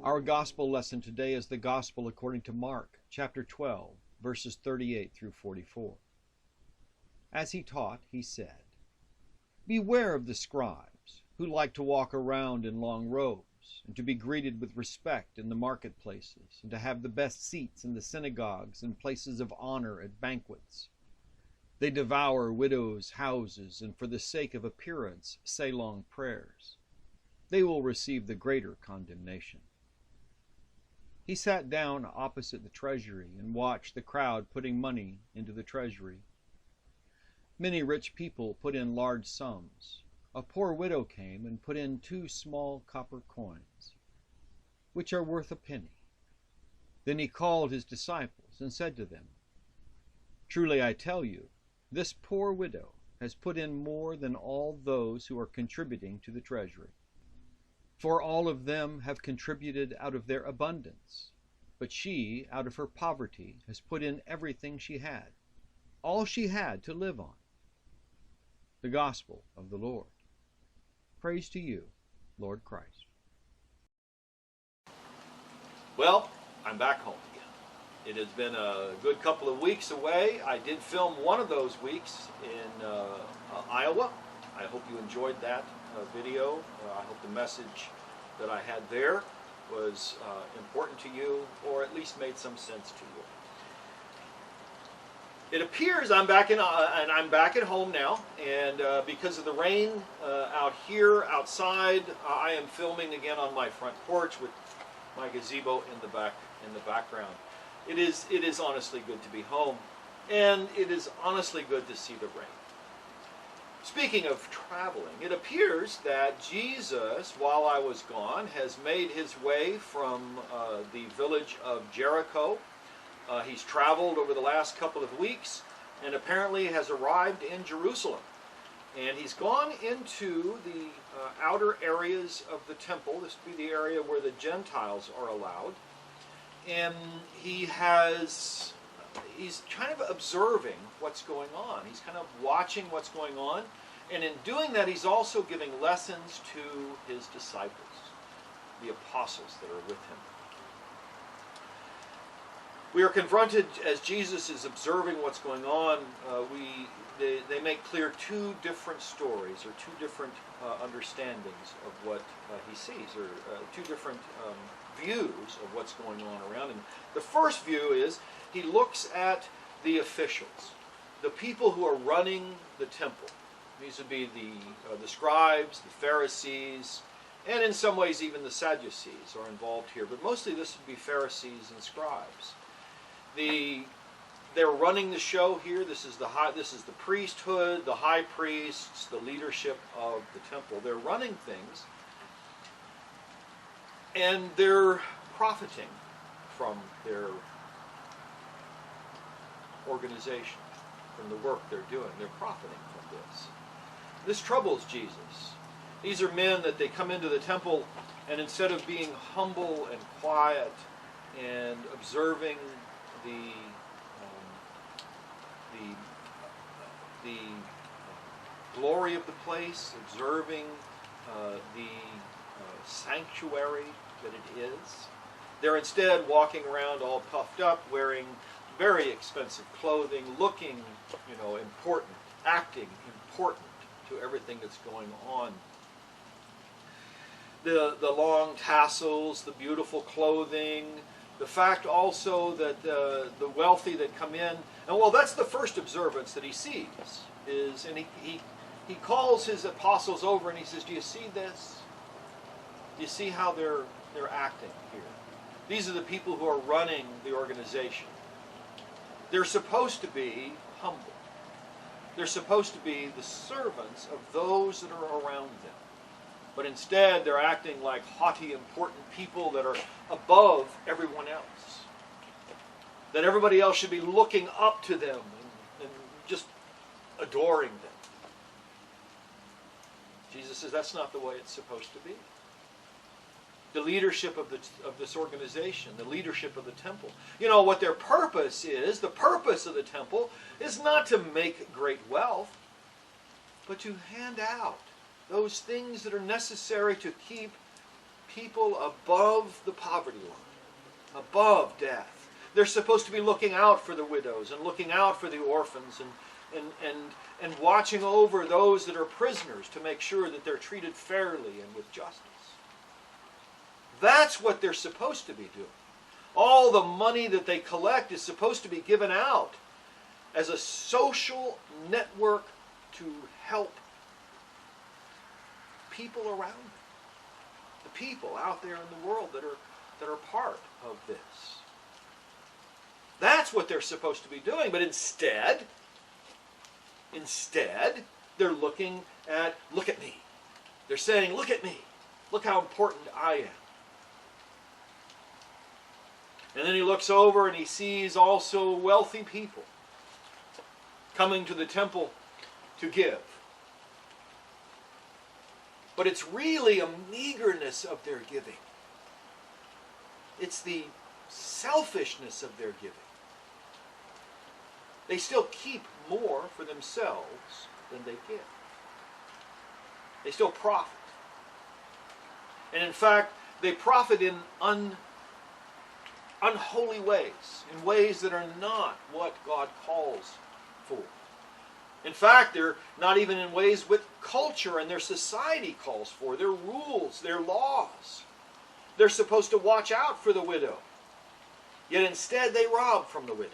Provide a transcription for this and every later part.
Our gospel lesson today is the gospel according to Mark, chapter 12, verses 38 through 44. As he taught, he said, "Beware of the scribes, who like to walk around in long robes, and to be greeted with respect in the marketplaces, and to have the best seats in the synagogues and places of honor at banquets. They devour widows' houses, and for the sake of appearance say long prayers. They will receive the greater condemnation." He sat down opposite the treasury and watched the crowd putting money into the treasury. Many rich people put in large sums. A poor widow came and put in 2 small copper coins, which are worth a penny. Then he called his disciples and said to them, "Truly I tell you, this poor widow has put in more than all those who are contributing to the treasury. For all of them have contributed out of their abundance, but she, out of her poverty, has put in everything she had, all she had to live on." The Gospel of the Lord. Praise to you, Lord Christ. Well, I'm back home again. It has been a good couple of weeks away. I did film one of those weeks in Iowa. I hope you enjoyed that. video. I hope the message that I had there was important to you, or at least made some sense to you. It appears I'm back at home now, and because of the rain out here outside, I am filming again on my front porch with my gazebo in the background. It is honestly good to be home, and it is honestly good to see the rain. Speaking of traveling, it appears that Jesus, while I was gone, has made his way from the village of Jericho. He's traveled over the last couple of weeks and apparently has arrived in Jerusalem. And he's gone into the outer areas of the temple. This would be the area where the Gentiles are allowed. And he's kind of observing what's going on. He's kind of watching what's going on. And in doing that, he's also giving lessons to his disciples, the apostles that are with him. We are confronted, as Jesus is observing what's going on, they make clear two different stories, or two different understandings of what he sees, or two different views of what's going on around him. The first view is he looks at the officials, the people who are running the temple. These would be the scribes, the Pharisees, and in some ways even the Sadducees are involved here. But mostly this would be Pharisees and scribes. They're running the show here. This is the priesthood, the high priests, the leadership of the temple. They're running things, and they're profiting from their organization, from the work they're doing. They're profiting from this. This troubles Jesus. These are men that they come into the temple, and instead of being humble and quiet and observing the glory of the place, observing the sanctuary that it is, they're instead walking around all puffed up, wearing very expensive clothing, looking, important, acting important to everything that's going on. The long tassels, the beautiful clothing, the fact also that the wealthy that come in, and that's the first observance that he sees, and he calls his apostles over and he says, do you see this? Do you see how they're acting here? These are the people who are running the organization. They're supposed to be humble. They're supposed to be the servants of those that are around them. But instead, they're acting like haughty, important people that are above everyone else. That everybody else should be looking up to them and just adoring them. Jesus says that's not the way it's supposed to be. The leadership of this organization, the leadership of the temple. What their purpose is, the purpose of the temple is not to make great wealth, but to hand out those things that are necessary to keep people above the poverty line, above death. They're supposed to be looking out for the widows and looking out for the orphans and watching over those that are prisoners to make sure that they're treated fairly and with justice. That's what they're supposed to be doing. All the money that they collect is supposed to be given out as a social network to help people around them. The people out there in the world that are part of this. That's what they're supposed to be doing. But instead, they're looking at, look at me. They're saying, look at me. Look how important I am. And then he looks over and he sees also wealthy people coming to the temple to give. But it's really a meagerness of their giving. It's the selfishness of their giving. They still keep more for themselves than they give. They still profit. And in fact, they profit in unholy ways, in ways that are not what God calls for. In fact, they're not even in ways with culture and their society calls for, their rules, their laws. They're supposed to watch out for the widow. Yet instead they rob from the widow.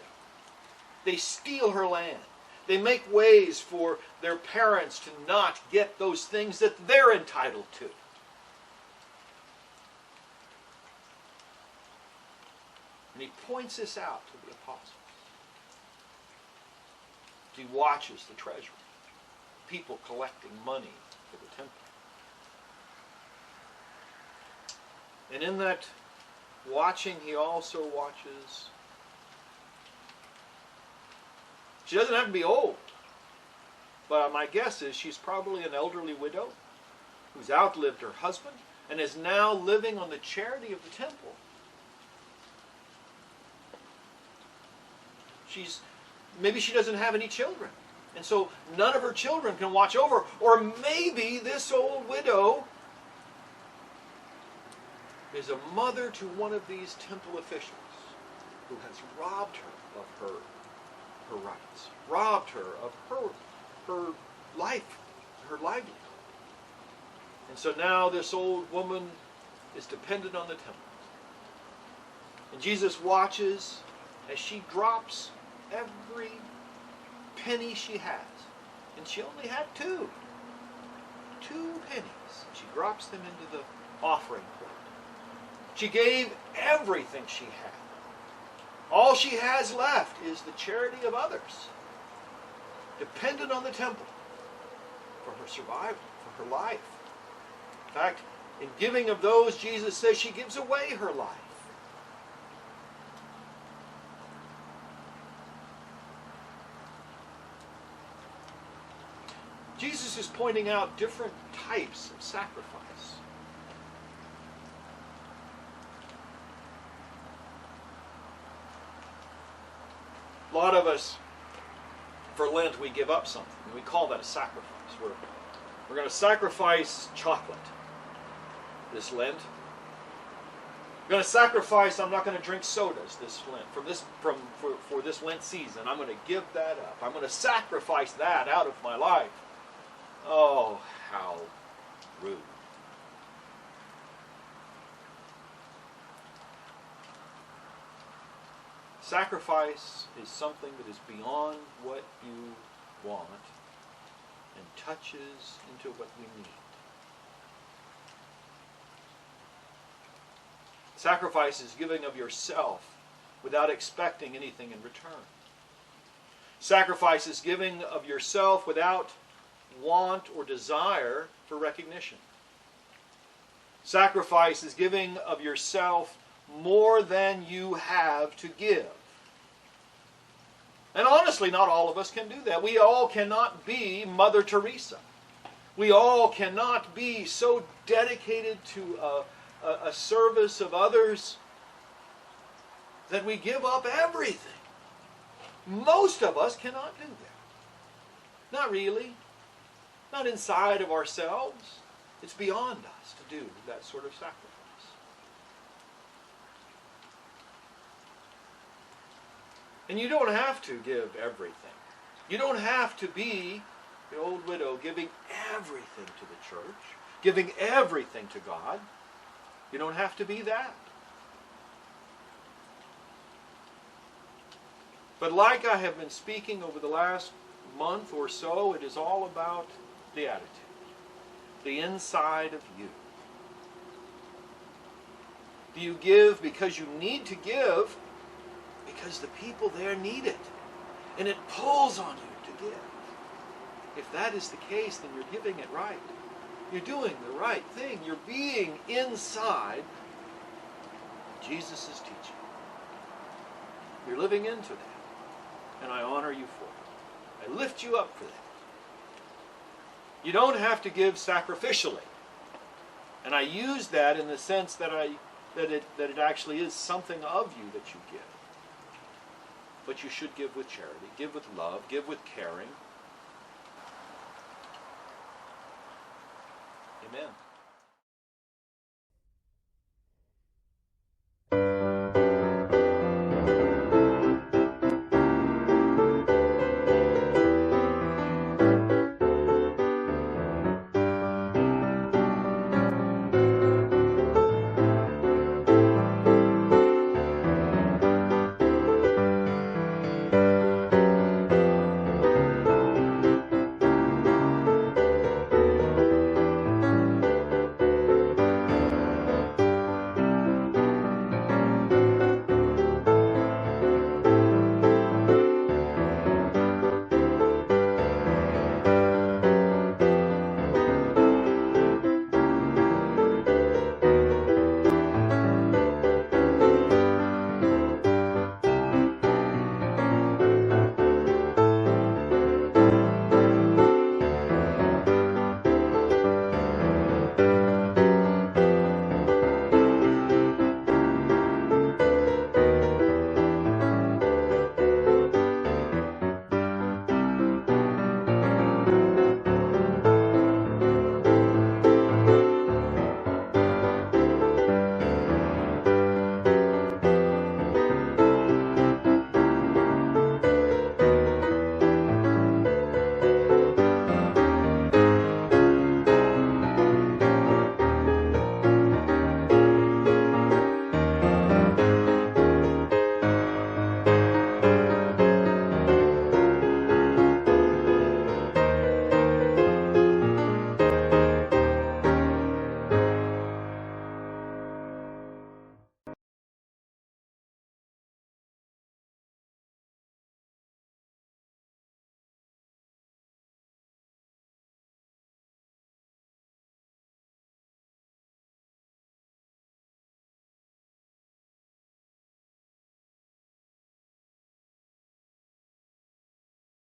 They steal her land. They make ways for their parents to not get those things that they're entitled to. And he points this out to the apostles. He watches the treasury. People collecting money for the temple. And in that watching, he also watches. She doesn't have to be old. But my guess is she's probably an elderly widow who's outlived her husband and is now living on the charity of the temple. Maybe she doesn't have any children. And so none of her children can watch over her. Or maybe this old widow is a mother to one of these temple officials who has robbed her of her rights, robbed her of her life, her livelihood. And so now this old woman is dependent on the temple. And Jesus watches as she drops every penny she has. And she only had two pennies. She drops them into the offering plate. She gave everything she had. All she has left is the charity of others, dependent on the temple for her survival, for her life. In fact, in giving of those, Jesus says she gives away her life. Jesus is pointing out different types of sacrifice. A lot of us, for Lent, we give up something. We call that a sacrifice. We're going to sacrifice chocolate this Lent. I'm going to sacrifice, I'm not going to drink sodas this Lent. For this Lent season, I'm going to give that up. I'm going to sacrifice that out of my life. Oh, how rude. Sacrifice is something that is beyond what you want and touches into what we need. Sacrifice is giving of yourself without expecting anything in return. Sacrifice is giving of yourself without want or desire for recognition. Sacrifice is giving of yourself more than you have to give. And honestly, not all of us can do that. We all cannot be Mother Teresa. We all cannot be so dedicated to a service of others that we give up everything. Most of us cannot do that. Not really. Not inside of ourselves. It's beyond us to do that sort of sacrifice. And you don't have to give everything. You don't have to be the old widow giving everything to the church, giving everything to God. You don't have to be that. But like I have been speaking over the last month or so, it is all about the attitude, the inside of you. Do you give because you need to give? Because the people there need it. And it pulls on you to give. If that is the case, then you're giving it right. You're doing the right thing. You're being inside Jesus' teaching. You're living into that. And I honor you for it. I lift you up for that. You don't have to give sacrificially. And I use that in the sense that it actually is something of you that you give. But you should give with charity, give with love, give with caring. Amen.